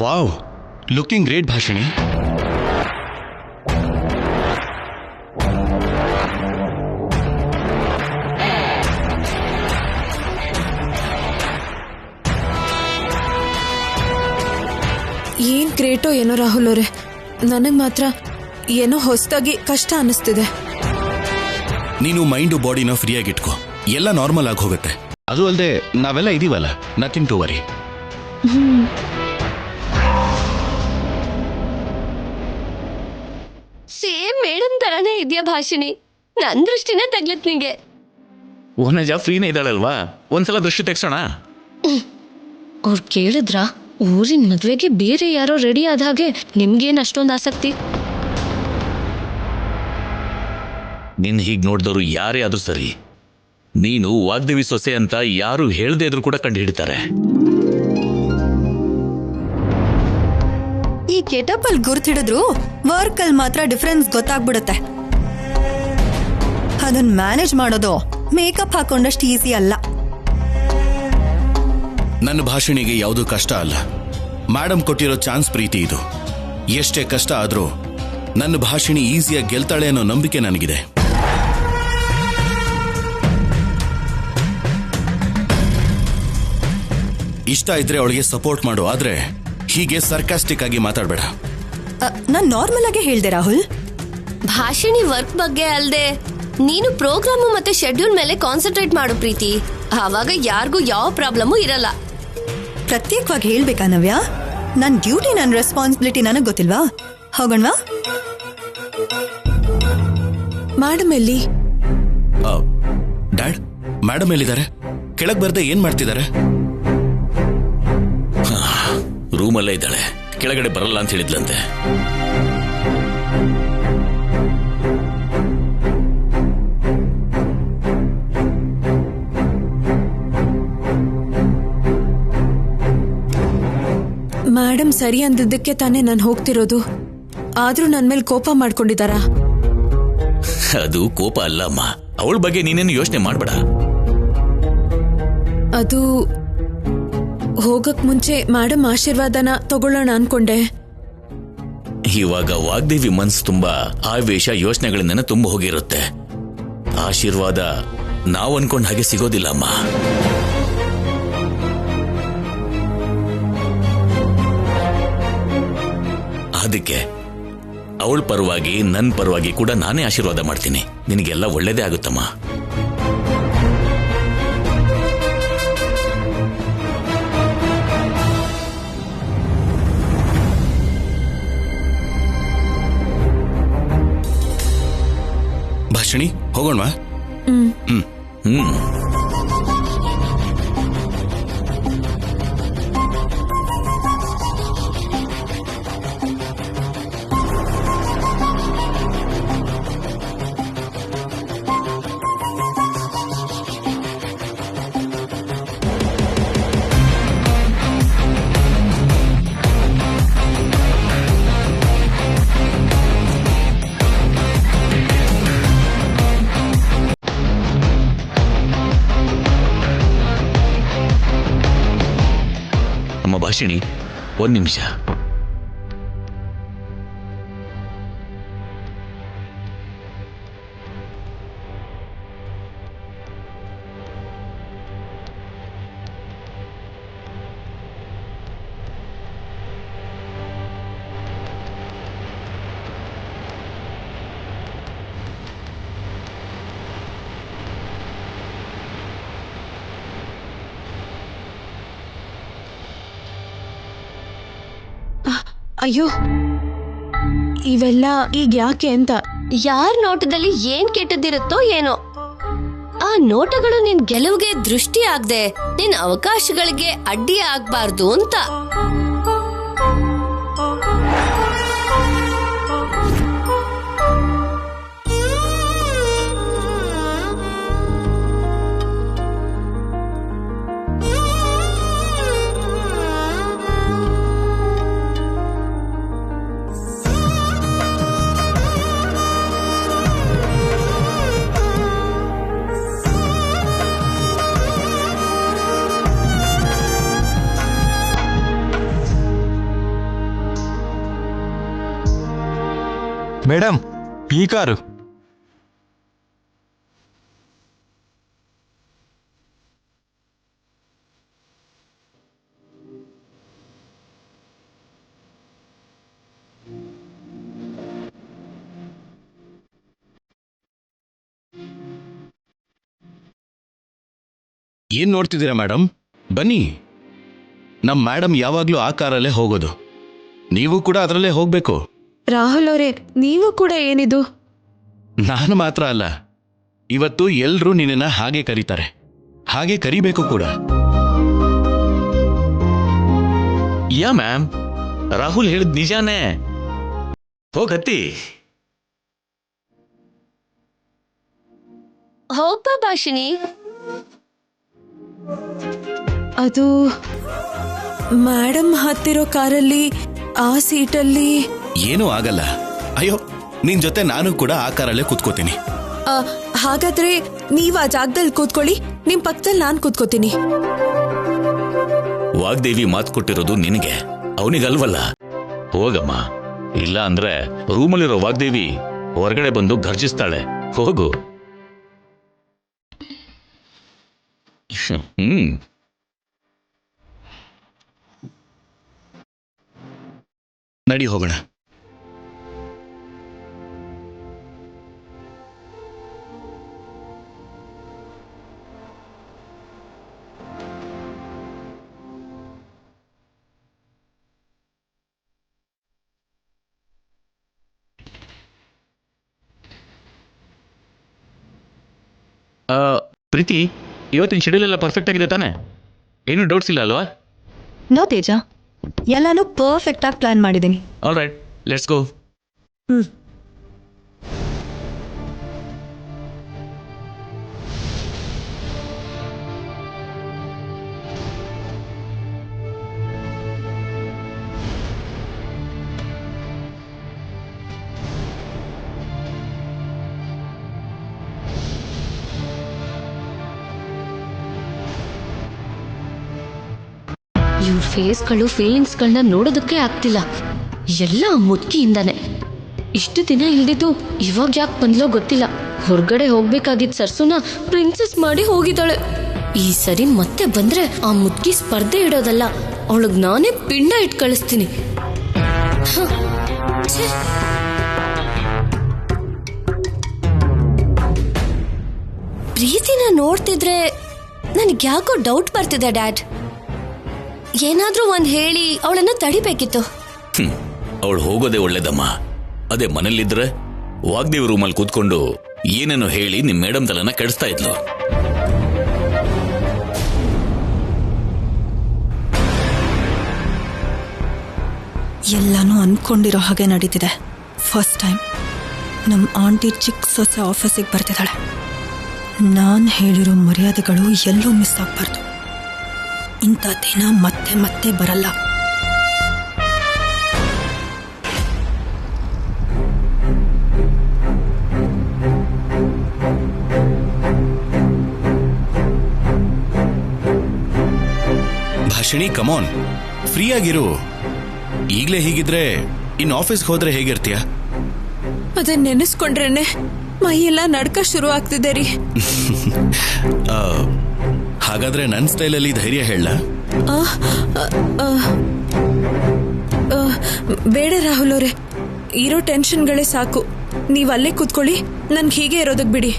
Wow, looking great Bhashini. ಏನ್ ಗ್ರೇಟೋ ಏನೋ ರಾಹುಲ್ ಅವರೇ, ನನಗ್ ಮಾತ್ರ ಏನೋ ಹೊಸದಾಗಿ ಕಷ್ಟ ಅನಿಸ್ತಿದೆ. ನೀನು ಮೈಂಡು ಬಾಡಿನ ಫ್ರೀಯಾಗಿಟ್ಕೋ, ಎಲ್ಲ ನಾರ್ಮಲ್ ಆಗಿ ಹೋಗುತ್ತೆ. ಅದು ಅಲ್ಲದೆ ನಾವೆಲ್ಲ ಇದೀವಲ್ಲ, nothing to worry. Same madam ತರಾನೇ ಇದೆಯಾ ಭಾಷಿಣಿ, ನನ್ ದೃಷ್ಟಿನೇ ತಗ್ಲತ್ ನಿಂಗೆ. ಓನಜ ಫ್ರೀನೇ ಇದ್ದಾಳಲ್ವಾ, ಒಂದ್ಸಲ ದೃಷ್ಟಿ ತೆಗ್ಸೋಣ. ಅವ್ರು ಕೇಳಿದ್ರ ಊರಿನ ಮದ್ವೆಗೆ ಬೇರೆ ಯಾರೋ ರೆಡಿ ಆದ ಹಾಗೆ ನಿಮ್ಗೇನ್ ಅಷ್ಟೊಂದು ಆಸಕ್ತಿ? ನಿನ್ ಹೀಗ್ ನೋಡಿದವರು ಯಾರೇ ಆದ್ರೂ ಸರಿ, ನೀನು ವಾಗ್ದೇವಿ ಸೊಸೆ ಅಂತ ಯಾರು ಹೇಳ್ದೇ ಇದ್ರು ಕೂಡ ಕಂಡು ಹಿಡಿತಾರೆ. ಈ ಗೆಟಪ್ ಅಲ್ಲಿ ಗುರ್ತಿಡಿದ್ರು ವರ್ಕ್ ಅಲ್ಲಿ ಮಾತ್ರ ಡಿಫರೆನ್ಸ್ ಗೊತ್ತಾಗ್ಬಿಡುತ್ತೆ. ಅದನ್ನ ಮ್ಯಾನೇಜ್ ಮಾಡೋದು ಮೇಕಪ್ ಹಾಕೊಂಡಷ್ಟು ಈಸಿ ಅಲ್ಲ. ನನ್ನ ಭಾಷಣಿಗೆ ಯಾವುದೂ ಕಷ್ಟ ಅಲ್ಲ. ಮೇಡಮ್ ಕೊಟ್ಟಿರೋ ಚಾನ್ಸ್ ಪ್ರೀತಿ ಇದು. ಎಷ್ಟೇ ಕಷ್ಟ ಆದ್ರೂ ನನ್ನ ಭಾಷಿಣಿ ಈಸಿಯಾಗಿ ಗೆಲ್ತಾಳೆ ಅನ್ನೋ ನಂಬಿಕೆ ನನಗಿದೆ. ಇಷ್ಟ ಇದ್ರೆ ಅವಳಿಗೆ ಸಪೋರ್ಟ್ ಮಾಡು, ಆದ್ರೆ ಹೀಗೆ ಸರ್ಕಾಸ್ಟಿಕ್ ಆಗಿ ಮಾತಾಡಬೇಡ. ನಾನ್ ನಾರ್ಮಲ್ ಆಗಿ ಹೇಳ್ದೆ ರಾಹುಲ್. ಭಾಷಿಣಿ ವರ್ಕ್ ಬಗ್ಗೆ ಅಲ್ದೆ ನೀನು ಪ್ರೋಗ್ರಾಮ್ ಮತ್ತೆ ಶೆಡ್ಯೂಲ್ ಮೇಲೆ ಕಾನ್ಸಂಟ್ರೇಟ್ ಮಾಡು ಪ್ರೀತಿ, ಆವಾಗ ಯಾರಿಗೂ ಯಾವ ಪ್ರಾಬ್ಲಮೂ ಇರಲ್ಲ. ಪ್ರತ್ಯೇಕವಾಗಿ ಹೇಳ್ಬೇಕಾ ನವ್ಯ? ನನ್ ಡ್ಯೂಟಿ, ನನ್ ರೆಸ್ಪಾನ್ಸಿಬಿಲಿಟಿ ನನಗ್ ಗೊತ್ತಿಲ್ವಾ? ಹೋಗೋಣವಾ? ಮೇಡಮ್ ಎಲ್ಲಿ? ಡ್ಯಾಡ್, ಮೇಡಮ್ ಎಲ್ಲಿದ್ದಾರೆ? ಕೆಳಗ್ ಬರ್ದೆ ಏನ್ ಮಾಡ್ತಿದ್ದಾರೆ? ರೂಮಲ್ಲೇ ಇದ್ದಾಳೆ, ಕೆಳಗಡೆ ಬರಲ್ಲ ಅಂತ ಹೇಳಿದ್ಲಂತೆ. ಮೇಡಮ್ ಸರಿ ಅಂದಿದ್ದಕ್ಕೆ ತಾನೇ ನಾನು ಹೋಗ್ತಿರೋದು. ಆದ್ರೂ ನನ್ ಮೇಲೆ ಕೋಪ ಮಾಡ್ಕೊಂಡಿದಾರಾ? ಅದು ಕೋಪ ಅಲ್ಲಮ್ಮ, ಅವಳ ಬಗ್ಗೆ ನೀನೇನು ಯೋಚನೆ ಮಾಡ್ಬೇಡ. ಅದು ಹೋಗಕ್ ಮುಂಚೆ ಮೇಡಮ್ ಆಶೀರ್ವಾದನ ತಗೊಳ್ಳೋಣ ಅನ್ಕೊಂಡೆ. ಇವಾಗ ವಾಗ್ದೇವಿ ಮನ್ಸು ತುಂಬಾ ಆವೇಶ ಯೋಚನೆಗಳಿಂದ ತುಂಬ ಹೋಗಿರುತ್ತೆ. ಆಶೀರ್ವಾದ ನಾವು ಅನ್ಕೊಂಡ್ ಹಾಗೆ ಸಿಗೋದಿಲ್ಲ ಅಮ್ಮ. ಅದಕ್ಕೆ ಅವಳ ಪರವಾಗಿ ನನ್ನ ಪರವಾಗಿ ಕೂಡ ನಾನೇ ಆಶೀರ್ವಾದ ಮಾಡ್ತೀನಿ. ನಿನಗೆಲ್ಲ ಒಳ್ಳೇದೇ ಆಗುತ್ತಮ್ಮ. ಭಾಷಿಣಿ, ಹೋಗೋಣವಾ? ಅಮ್ಮ ಭಾಷಿಣಿ, ಒಂದ್ ನಿಮಿಷ. ಅಯ್ಯೋ, ಇವೆಲ್ಲ ಈಗ ಯಾಕೆ ಅಂತ. ಯಾರ್ ನೋಟದಲ್ಲಿ ಏನ್ ಕೆಟ್ಟದಿರುತ್ತೋ ಏನೋ, ಆ ನೋಟಗಳು ನಿನ್ ಗೆಲುವಿಗೆ ದೃಷ್ಟಿ ಆಗದೆ ನಿನ್ ಅವಕಾಶಗಳಿಗೆ ಅಡ್ಡಿ ಆಗ್ಬಾರ್ದು ಅಂತ. ಮೇಡಮ್ ಈ ಕಾರು. ಏನ್ ನೋಡ್ತಿದ್ದೀರಾ ಮೇಡಮ್? ಬನ್ನಿ. ನಮ್ ಮೇಡಮ್ ಯಾವಾಗ್ಲೂ ಆ ಕಾರಲ್ಲೇ ಹೋಗೋದು, ನೀವು ಕೂಡ ಅದರಲ್ಲೇ ಹೋಗ್ಬೇಕು. ರಾಹುಲ್ ಅವರೇ, ನೀವು ಕೂಡ ಏನಿದು? ನಾನು ಮಾತ್ರ ಅಲ್ಲ, ಇವತ್ತು ಎಲ್ರೂ ನಿನ್ನನ್ನ ಹಾಗೆ ಕರೀತಾರೆ, ಹಾಗೆ ಕರಿಬೇಕು ಕೂಡ. ಯಾ ಮ್ಯಾಮ್, ರಾಹುಲ್ ಹೇಳಿದ್ ನಿಜಾನೇ. ಹೋಗತ್ತಿ. ಹೋಗ್ಬಾ ಭಾಷಿಣಿ. ಅದು ಮೇಡಮ್ ಹತ್ತಿರೋ ಕಾರಲ್ಲಿ, ಆ ಸೀಟಲ್ಲಿ. ಏನೂ ಆಗಲ್ಲ. ಅಯ್ಯೋ, ನಿನ್ ಜೊತೆ ನಾನು ಕೂಡ ಆ ಕಾರಲ್ಲೇ ಕೂತ್ಕೋತೀನಿ. ಹಾಗಾದ್ರೆ ನೀವ್ ಆ ಜಾಗದಲ್ಲಿ ಕೂತ್ಕೊಳ್ಳಿ, ನಿಮ್ ಪಕ್ಕದಲ್ಲಿ ನಾನ್ ಕೂತ್ಕೋತೀನಿ. ವಾಗ್ದೇವಿ ಮಾತು ಕೊಟ್ಟಿರೋದು ನಿನಗೆ, ಅವನಿಗಲ್ವಲ್ಲ. ಹೋಗಮ್ಮ, ಇಲ್ಲ ಅಂದ್ರೆ ರೂಮಲ್ಲಿರೋ ವಾಗ್ದೇವಿ ಹೊರಗಡೆ ಬಂದು ಘರ್ಜಿಸ್ತಾಳೆ. ಹೋಗು. ನಡಿ ಹೋಗೋಣ. ಪ್ರೀತಿ, ಇವತ್ತಿನ ಶೆಡ್ಯೂಲ್ ಎಲ್ಲ ಪರ್ಫೆಕ್ಟ್ ಆಗಿದೆ ತಾನೆ? ಏನು ಡೌಟ್ಸ್ ಇಲ್ಲ ಅಲ್ವಾ? ನೋ ತೇಜ, ಎಲ್ಲಾನು ಪರ್ಫೆಕ್ಟ್ ಆಗಿ ಪ್ಲಾನ್ ಮಾಡಿದ್ದೀನಿ. All right, let's go. ಇವ್ರ ಫೇಸ್ಗಳು, ಫೀಲಿಂಗ್ಸ್ಗಳನ್ನ ನೋಡೋದಕ್ಕೆ ಆಗ್ತಿಲ್ಲ. ಎಲ್ಲ ಮುದುಕಿಯಿಂದಾನೆ. ಇಷ್ಟು ದಿನ ಇಲ್ದಿದ್ದು ಇವಾಗ ಯಾಕೆ ಬಂದ್ಲೋ ಗೊತ್ತಿಲ್ಲ. ಹೊರಗಡೆ ಹೋಗ್ಬೇಕಾಗಿದ್ದ ಸರ್ಸುನ ಪ್ರಿನ್ಸೆಸ್ ಮಾಡಿ ಹೋಗಿದ್ದಾಳೆ. ಈ ಸರಿ ಮತ್ತೆ ಬಂದ್ರೆ ಆ ಮುದುಕಿ ಸ್ಪರ್ಧೆ ಇಡೋದಲ್ಲ, ಅವಳಿಗೆ ನಾನೇ ಪಿಂಡ ಇಟ್ಟು ಕಳಿಸ್ತೀನಿ. ಪ್ರೀತಿನ ನೋಡ್ತಿದ್ರೆ ನನಗೆ ಯಾಕೋ ಡೌಟ್ ಬರ್ತಿದೆ ಡ್ಯಾಡ್. ಏನಾದ್ರೂ ಒಂದ್ ಹೇಳಿ ಅವಳನ್ನ ತಡಿಬೇಕಿತ್ತು. ಅವಳು ಹೋಗೋದೇ ಒಳ್ಳೇದಮ್ಮ. ಅದೇ ಮನೇಲಿದ್ರೆ ವಾಗ್ದೇವಿ ರೂಮಲ್ಲಿ ಕೂತ್ಕೊಂಡು ಏನೇನೋ ಹೇಳಿ ನಿಮ್ ಮೇಡಮ್ ತಲೆನ ಕೆಡಿಸ್ತಾ ಇದ್ಲು. ಎಲ್ಲಾನು ಅನ್ಕೊಂಡಿರೋ ಹಾಗೆ ನಡೀತಿದೆ. ಫಸ್ಟ್ ಟೈಮ್ ನಮ್ಮ ಆಂಟಿ ಚಿಕ್ಕ ಸೊಸೆ ಆಫೀಸಿಗೆ ಬರ್ತಿದ್ದಾಳೆ. ನಾನು ಹೇಳಿರೋ ಮರ್ಯಾದೆಗಳು ಎಲ್ಲೂ ಮಿಸ್ ಆಗಬಾರ್ದು. ಇಂಥ ದಿನ ಮತ್ತೆ ಮತ್ತೆ ಬರಲ್ಲ. ಭಾಷಿಣಿ, ಕಮಾನ್, ಫ್ರೀ ಆಗಿರು. ಈಗ್ಲೇ ಹೀಗಿದ್ರೆ ಇನ್ ಆಫೀಸ್ಗೆ ಹೋದ್ರೆ ಹೇಗಿರ್ತೀಯ? ಅದನ್ನ ನೆನೆಸ್ಕೊಂಡ್ರೇನೆ ಮೈಯೆಲ್ಲ ನಡ್ಕ ಶುರು ಆಗ್ತಿದೆ ರೀ. ಹಾಗಾದ್ರೆ ನನ್ನ ಸ್ಟೈಲಲ್ಲಿ ಧೈರ್ಯ ಹೇಳ? ಬೇಡ ರಾಹುಲ್ ಅವರೇ, ಇರೋ ಟೆನ್ಷನ್ಗಳೇ ಸಾಕು. ನೀವ್ ಅಲ್ಲೇ ಕೂತ್ಕೊಳ್ಳಿ, ನನ್ಗೆ ಹೀಗೆ ಇರೋದಕ್ ಬಿಡಿ.